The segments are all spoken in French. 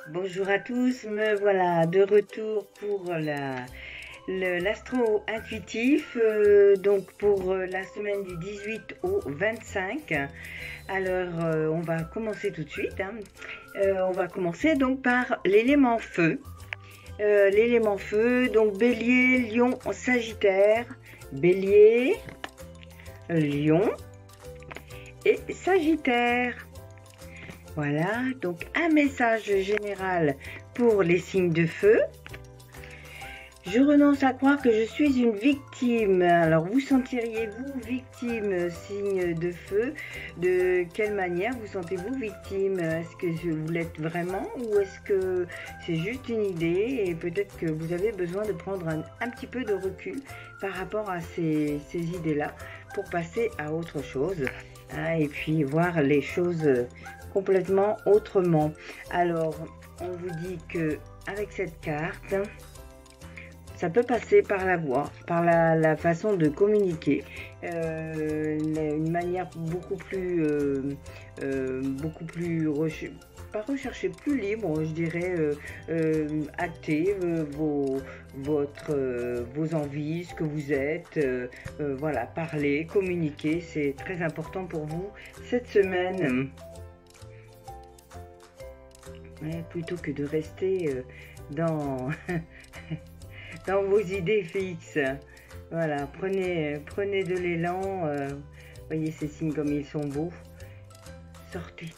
Bonjour à tous, me voilà de retour pour l'astro intuitif, donc pour la semaine du 18 au 25. Alors on va commencer tout de suite, hein. On va commencer donc par l'élément feu. L'élément feu, donc bélier, lion, sagittaire, bélier, lion et sagittaire. Voilà, donc un message général pour les signes de feu. Je renonce à croire que je suis une victime. Alors, vous sentiriez-vous victime, signe de feu? De quelle manière vous sentez-vous victime? Est-ce que vous l'êtes vraiment ou est-ce que c'est juste une idée et peut-être que vous avez besoin de prendre un petit peu de recul par rapport à ces idées-là pour passer à autre chose, hein, et puis voir les choses complètement autrement. Alors, on vous dit que avec cette carte, ça peut passer par la voix, par la façon de communiquer, une manière beaucoup plus pas rechercher, plus libre, je dirais, acter vos envies, ce que vous êtes, voilà, parler, communiquer, c'est très important pour vous cette semaine. Ouais, plutôt que de rester dans dans vos idées fixes. Voilà, prenez de l'élan. Voyez ces signes comme ils sont beaux. Sortez,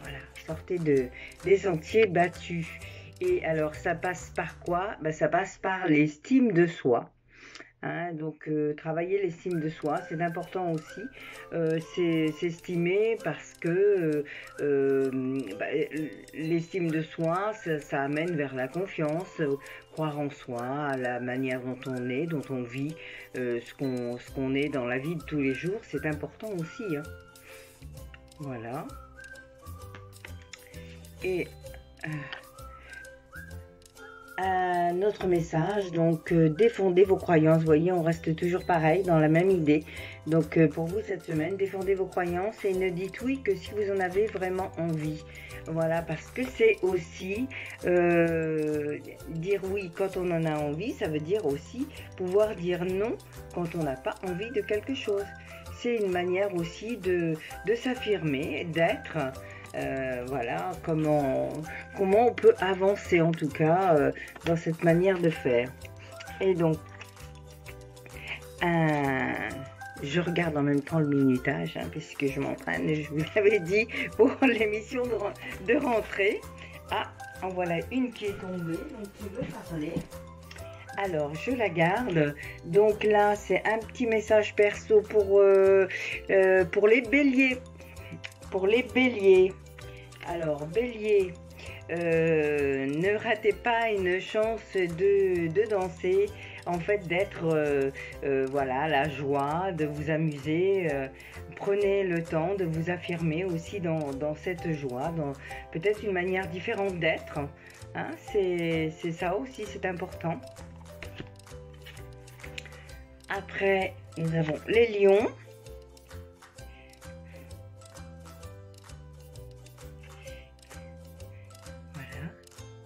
voilà, sortez des sentiers battus. Et alors, ça passe par quoi? Ben, ça passe par l'estime de soi. Hein, donc, travailler l'estime de soi, c'est important aussi. C'est s'estimer parce que l'estime de soi, ça amène vers la confiance, croire en soi, à la manière dont on est, dont on vit, ce qu'on est dans la vie de tous les jours, c'est important aussi, hein. Voilà. Et un autre message, donc défendez vos croyances. Vous voyez, on reste toujours pareil dans la même idée. Donc pour vous cette semaine, défendez vos croyances et ne dites oui que si vous en avez vraiment envie. Voilà, parce que c'est aussi dire oui quand on en a envie, ça veut dire aussi pouvoir dire non quand on n'a pas envie de quelque chose. C'est une manière aussi de s'affirmer, d'être. Voilà, comment on peut avancer en tout cas dans cette manière de faire. Et donc, je regarde en même temps le minutage, hein, puisque je m'entraîne, je vous l'avais dit pour l'émission de rentrée. Ah, en voilà une qui est tombée, donc qui veut parler. Alors, je la garde. Donc là, c'est un petit message perso pour les béliers. Pour les béliers. Alors, bélier, ne ratez pas une chance de danser, en fait d'être, voilà, la joie, de vous amuser. Prenez le temps de vous affirmer aussi dans cette joie, dans peut-être une manière différente d'être. Hein, c'est ça aussi, c'est important. Après, nous avons les lions.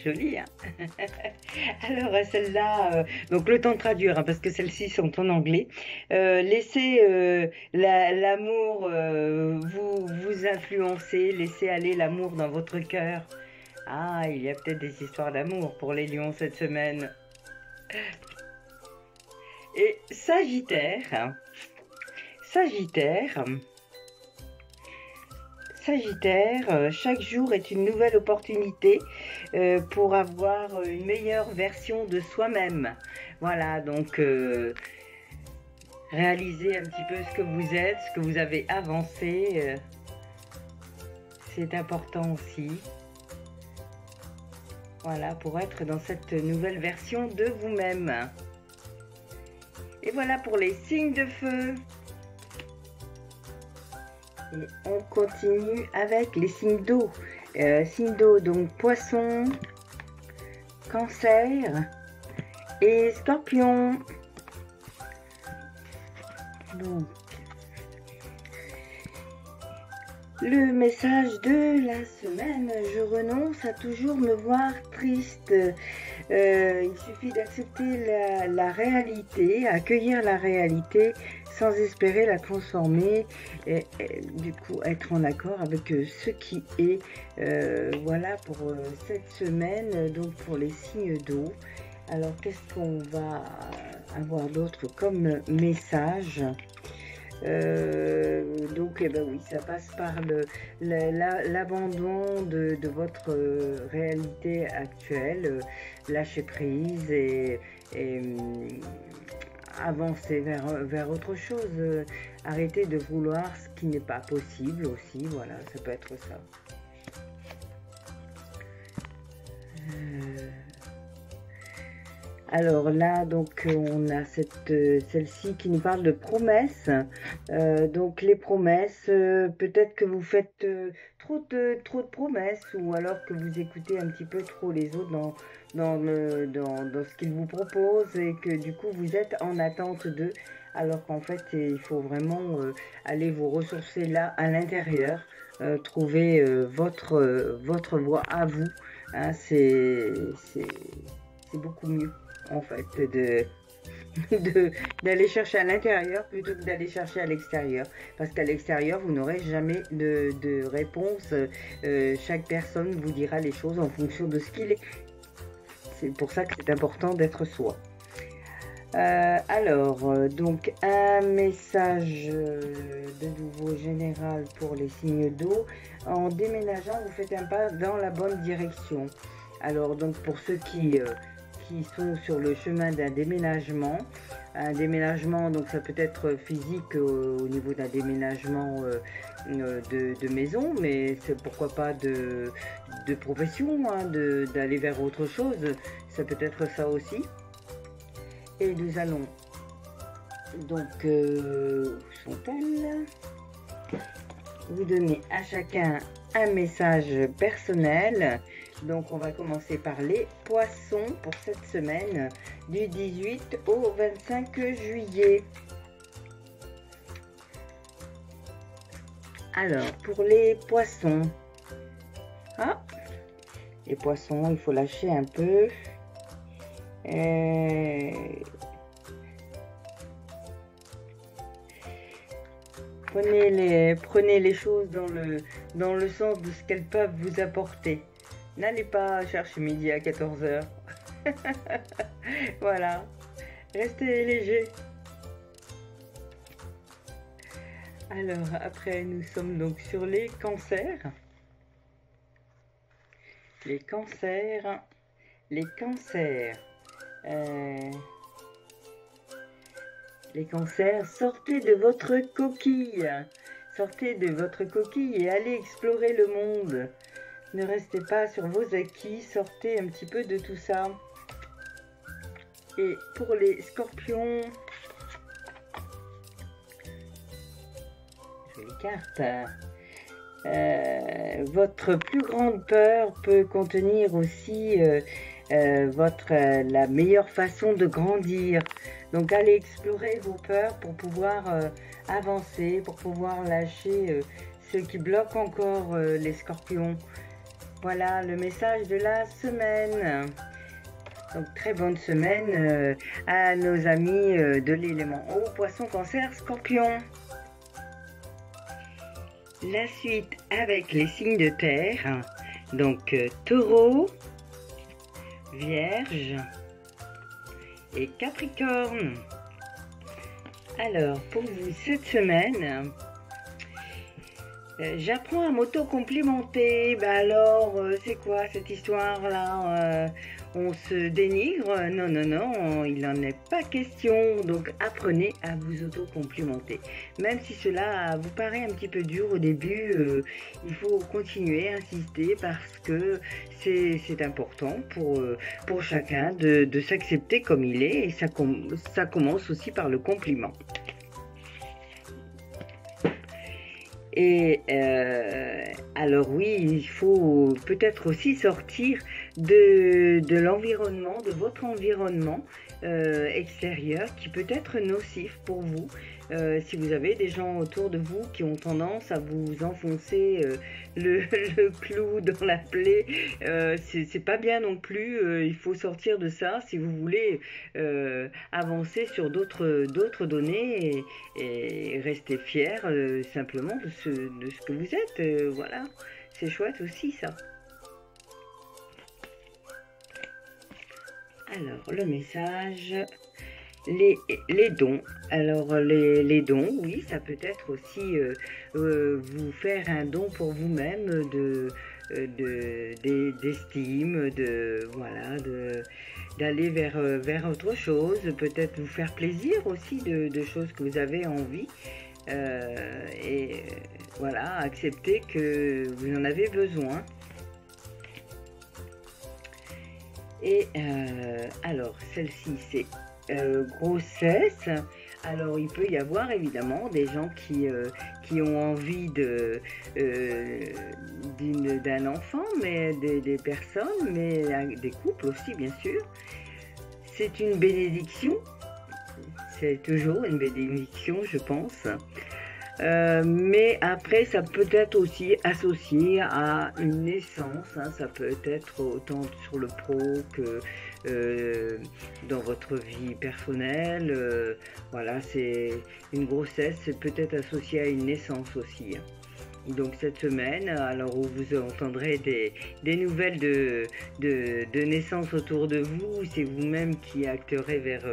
Jolie, hein. Alors celle-là, donc le temps de traduire, hein, parce que celles-ci sont en anglais. Laissez l'amour vous influencer, laissez aller l'amour dans votre cœur. Ah, il y a peut-être des histoires d'amour pour les lions cette semaine. Et Sagittaire, Sagittaire, Sagittaire, chaque jour est une nouvelle opportunité pour avoir une meilleure version de soi-même. Voilà, donc réaliser un petit peu ce que vous êtes, ce que vous avez avancé, c'est important aussi. Voilà, pour être dans cette nouvelle version de vous-même. Et voilà pour les signes de feu. Et on continue avec les signes d'eau. Signes d'eau, donc poisson, cancer et scorpion. Donc, Le message de la semaine, je renonce à toujours me voir triste. Il suffit d'accepter la réalité, accueillir la réalité sans espérer la transformer et du coup être en accord avec ce qui est. Voilà pour cette semaine, donc pour les signes d'eau. Alors qu'est-ce qu'on va avoir d'autre comme message? Donc, eh ben oui, ça passe par l'abandon de votre réalité actuelle, lâcher prise et avancer vers autre chose, arrêter de vouloir ce qui n'est pas possible aussi, voilà, ça peut être ça. Alors là, donc, on a celle-ci qui nous parle de promesses. Donc les promesses, peut-être que vous faites trop de promesses ou alors que vous écoutez un petit peu trop les autres dans ce qu'ils vous proposent et que du coup vous êtes en attente d'eux. Alors qu'en fait, il faut vraiment aller vous ressourcer là à l'intérieur, trouver votre voie à vous. Hein, c'est beaucoup mieux en fait d'aller chercher à l'intérieur plutôt que d'aller chercher à l'extérieur, parce qu'à l'extérieur vous n'aurez jamais de réponse. Chaque personne vous dira les choses en fonction de ce qu'il est. C'est pour ça que c'est important d'être soi. Donc un message de nouveau général pour les signes d'eau. En déménageant, vous faites un pas dans la bonne direction. Alors donc pour ceux qui sont sur le chemin d'un déménagement. Un déménagement, donc ça peut être physique au niveau d'un déménagement de maison, mais c'est pourquoi pas de profession, hein, d'aller vers autre chose. Ça peut être ça aussi. Et nous allons donc, où sont-elles? Vous donner à chacun un message personnel. Donc on va commencer par les poissons pour cette semaine du 18 au 25 juillet. Alors pour les poissons, les poissons, il faut lâcher un peu. Prenez les choses dans le sens de ce qu'elles peuvent vous apporter. N'allez pas chercher midi à 14h. Voilà. Restez léger. Alors, après, nous sommes donc sur les cancers. Les cancers. Les cancers. Les cancers, sortez de votre coquille. Sortez de votre coquille et allez explorer le monde. Ne restez pas sur vos acquis, sortez un petit peu de tout ça. Et pour les scorpions, jolie carte. Votre plus grande peur peut contenir aussi la meilleure façon de grandir. Donc allez explorer vos peurs pour pouvoir avancer, pour pouvoir lâcher ce qui bloque encore les scorpions. Voilà le message de la semaine. Donc très bonne semaine à nos amis de l'élément eau, poisson, cancer, scorpion. La suite avec les signes de terre. Donc taureau, vierge et capricorne. Alors pour vous cette semaine, j'apprends à m'auto-complimenter. C'est quoi cette histoire-là? On se dénigre? Non, non, non, il n'en est pas question. Donc, apprenez à vous auto-complimenter. Même si cela vous paraît un petit peu dur au début, il faut continuer, insister, parce que c'est important pour chacun de s'accepter comme il est. Et ça commence aussi par le compliment. Et alors oui, il faut peut-être aussi sortir de l'environnement, de votre environnement, extérieur qui peut être nocif pour vous. Si vous avez des gens autour de vous qui ont tendance à vous enfoncer le clou dans la plaie, c'est pas bien non plus. Il faut sortir de ça si vous voulez avancer sur d'autres données et rester fier simplement de ce que vous êtes. Voilà, c'est chouette aussi ça. Alors, le message, les dons. Alors, les dons, oui, ça peut être aussi vous faire un don pour vous-même d'estime, voilà, d'aller vers autre chose, peut-être vous faire plaisir aussi de choses que vous avez envie. Et voilà, accepter que vous en avez besoin. Et alors, celle-ci, c'est grossesse. Alors, il peut y avoir évidemment des gens qui ont envie d'un enfant, mais des personnes, mais des couples aussi, bien sûr. C'est une bénédiction. C'est toujours une bénédiction, je pense. Mais après, ça peut être aussi associé à une naissance, hein. Ça peut être autant sur le pro que dans votre vie personnelle. Voilà, c'est une grossesse, c'est peut-être associé à une naissance aussi, hein. Donc cette semaine, alors où vous entendrez des nouvelles de naissance autour de vous, c'est vous-même qui acterez vers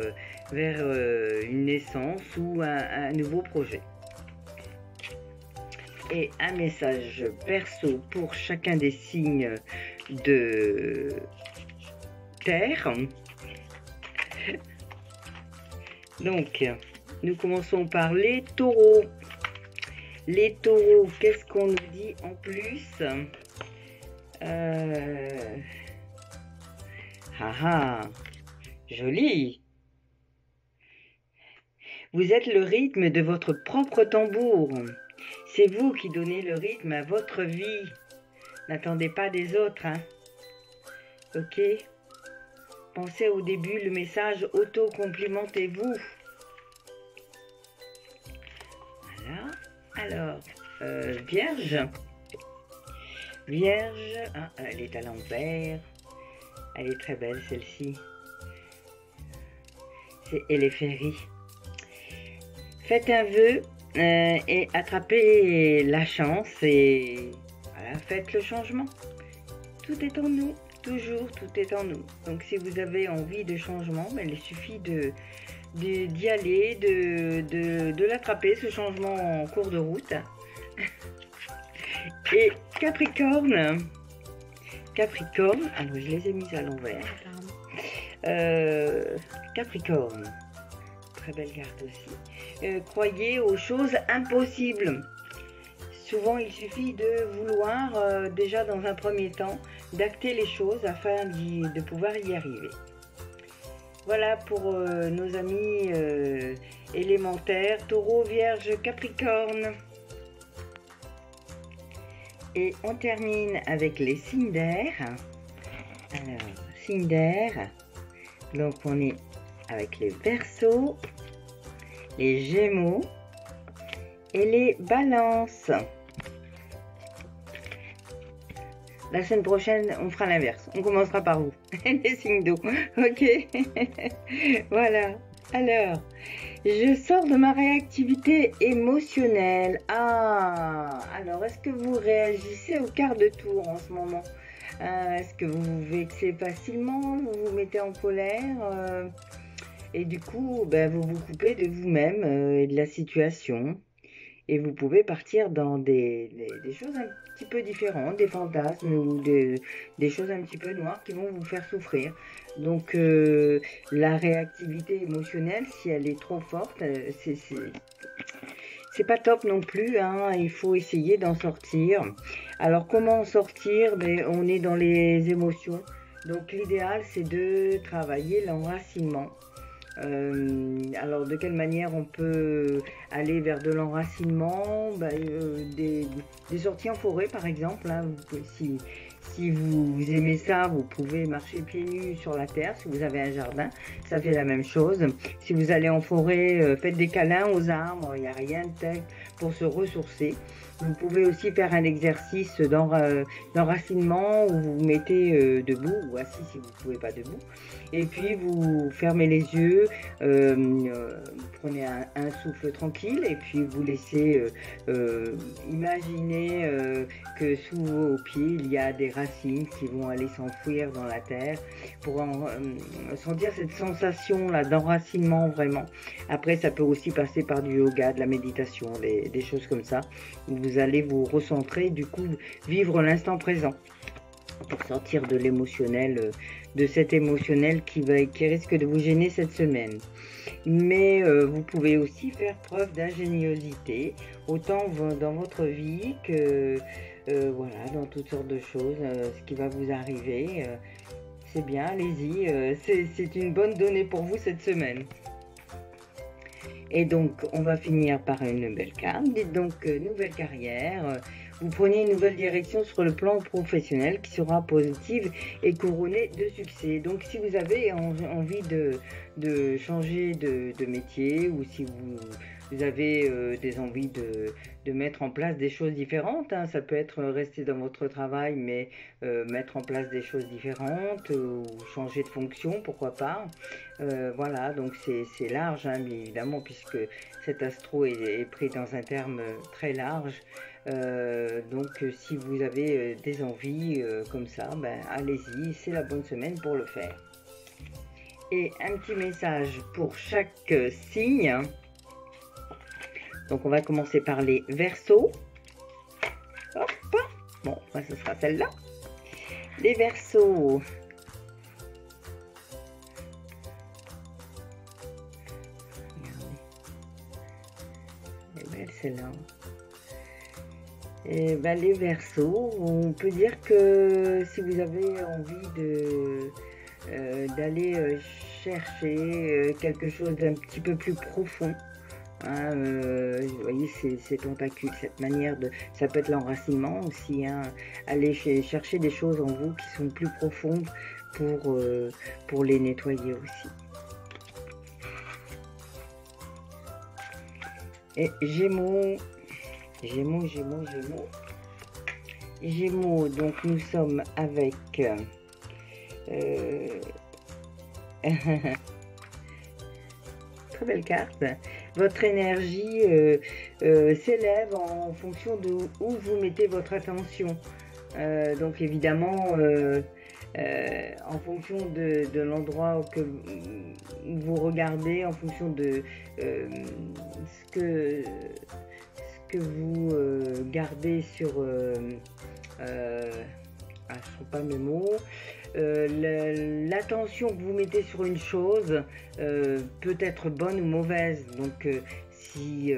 une naissance ou un nouveau projet. Et un message perso pour chacun des signes de terre. Donc, nous commençons par les taureaux. Les taureaux, qu'est-ce qu'on nous dit en plus? Joli. Vous êtes le rythme de votre propre tambour. C'est vous qui donnez le rythme à votre vie. N'attendez pas des autres, hein. Ok? Pensez au début le message auto-complimentez-vous. Voilà. Alors, Vierge. Vierge, ah, elle est à l'envers. Elle est très belle celle-ci. C'est Eleférie. Faites un vœu et attrapez la chance et voilà, faites le changement. Tout est en nous, toujours tout est en nous. Donc si vous avez envie de changement, ben, il suffit d'y aller, de l'attraper, ce changement en cours de route. Et Capricorne, alors je les ai mis à l'envers. Capricorne, très belle carte aussi. Croyez aux choses impossibles. Souvent, il suffit de vouloir, déjà dans un premier temps, d'acter les choses afin de pouvoir y arriver. Voilà pour nos amis élémentaires, Taureau, Vierge, Capricorne. Et on termine avec les signes d'air. Alors, signes d'air. Donc, on est avec les Verseaux, les Gémeaux et les Balances. La semaine prochaine, on fera l'inverse. On commencera par vous, les signes d'eau. Ok. Voilà. Alors, je sors de ma réactivité émotionnelle. Ah, alors, est-ce que vous réagissez au quart de tour en ce moment? Est-ce que vous vous vexez facilement? Vous vous mettez en colère? Et du coup, ben, vous vous coupez de vous-même et de la situation. Et vous pouvez partir dans des choses un petit peu différentes, des fantasmes ou des choses un petit peu noires qui vont vous faire souffrir. Donc, la réactivité émotionnelle, si elle est trop forte, c'est pas top non plus, hein. Il faut essayer d'en sortir. Alors, comment en sortir? Ben, on est dans les émotions. Donc, l'idéal, c'est de travailler l'enracinement. Alors de quelle manière on peut aller vers de l'enracinement? Des sorties en forêt par exemple, hein. Si vous aimez ça, vous pouvez marcher pieds nus sur la terre. Si vous avez un jardin, ça fait la même chose. Si vous allez en forêt, faites des câlins aux arbres. Il n'y a rien de tel pour se ressourcer. Vous pouvez aussi faire un exercice d'enracinement où vous vous mettez debout ou assis si vous ne pouvez pas debout. Et puis vous fermez les yeux, vous prenez un souffle tranquille et puis vous laissez imaginer que sous vos pieds il y a des racines qui vont aller s'enfouir dans la terre pour sentir cette sensation là d'enracinement vraiment. Après ça peut aussi passer par du yoga, de la méditation, des choses comme ça où vous allez vous recentrer, du coup vivre l'instant présent pour sortir de l'émotionnel, de cet émotionnel qui risque de vous gêner cette semaine. Mais vous pouvez aussi faire preuve d'ingéniosité, autant dans votre vie que voilà, dans toutes sortes de choses, ce qui va vous arriver. C'est bien, allez-y, c'est une bonne donnée pour vous cette semaine. Et donc, on va finir par une belle carte. Dites donc, nouvelle carrière. Vous prenez une nouvelle direction sur le plan professionnel qui sera positive et couronnée de succès. Donc, si vous avez envie de changer de métier ou si vous avez des envies de mettre en place des choses différentes, hein, ça peut être rester dans votre travail mais mettre en place des choses différentes ou changer de fonction, pourquoi pas. Voilà, donc c'est large, hein, bien évidemment, puisque cet astro est pris dans un terme très large. Donc si vous avez des envies comme ça, ben, allez-y, c'est la bonne semaine pour le faire. Et un petit message pour chaque signe. Donc on va commencer par les Verseaux. Hop, bon, ce sera celle-là. Les Verseaux. Regardez. Elle est belle celle-là. Et ben, les Verseaux, on peut dire que si vous avez envie d'aller chercher quelque chose d'un petit peu plus profond, hein, vous voyez ces tentacules, cette manière de, ça peut être l'enracinement aussi, hein, aller chercher des choses en vous qui sont plus profondes pour les nettoyer aussi. Et Gémeaux. Gémeaux, donc nous sommes avec très belle carte. Votre énergie s'élève en fonction de où vous mettez votre attention. Donc évidemment, en fonction de l'endroit que vous regardez, en fonction de ce que vous gardez sur je ne trouve pas mes mots, l'attention que vous mettez sur une chose peut être bonne ou mauvaise, donc si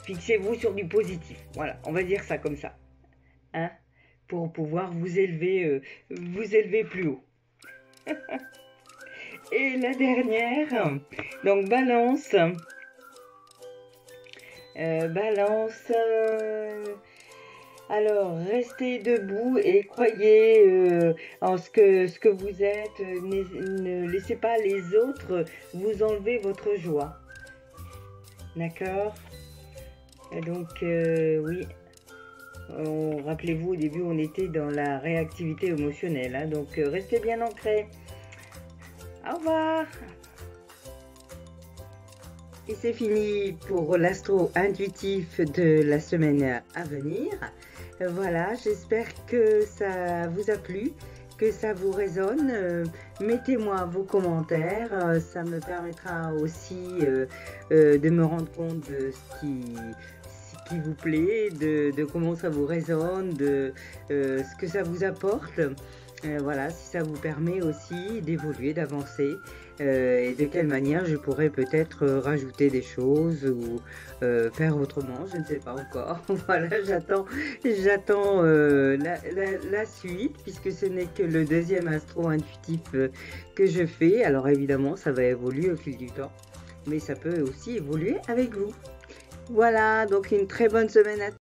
fixez-vous sur du positif, voilà, on va dire ça comme ça, hein, pour pouvoir vous élever plus haut. Et la dernière, donc Balance. Alors, restez debout et croyez en ce que vous êtes. Ne laissez pas les autres vous enlever votre joie. D'accord? Donc, oui. Rappelez-vous, au début, on était dans la réactivité émotionnelle. Hein, donc, restez bien ancrés. Au revoir! Et c'est fini pour l'astro intuitif de la semaine à venir. Voilà, j'espère que ça vous a plu, que ça vous résonne. Mettez-moi vos commentaires, ça me permettra aussi de me rendre compte de ce qui vous plaît, de comment ça vous résonne, de ce que ça vous apporte. Voilà, si ça vous permet aussi d'évoluer, d'avancer, et de quelle manière je pourrais peut-être rajouter des choses ou faire autrement, je ne sais pas encore. Voilà, j'attends la suite, puisque ce n'est que le deuxième astro intuitif que je fais. Alors évidemment, ça va évoluer au fil du temps, mais ça peut aussi évoluer avec vous. Voilà, donc une très bonne semaine à tous.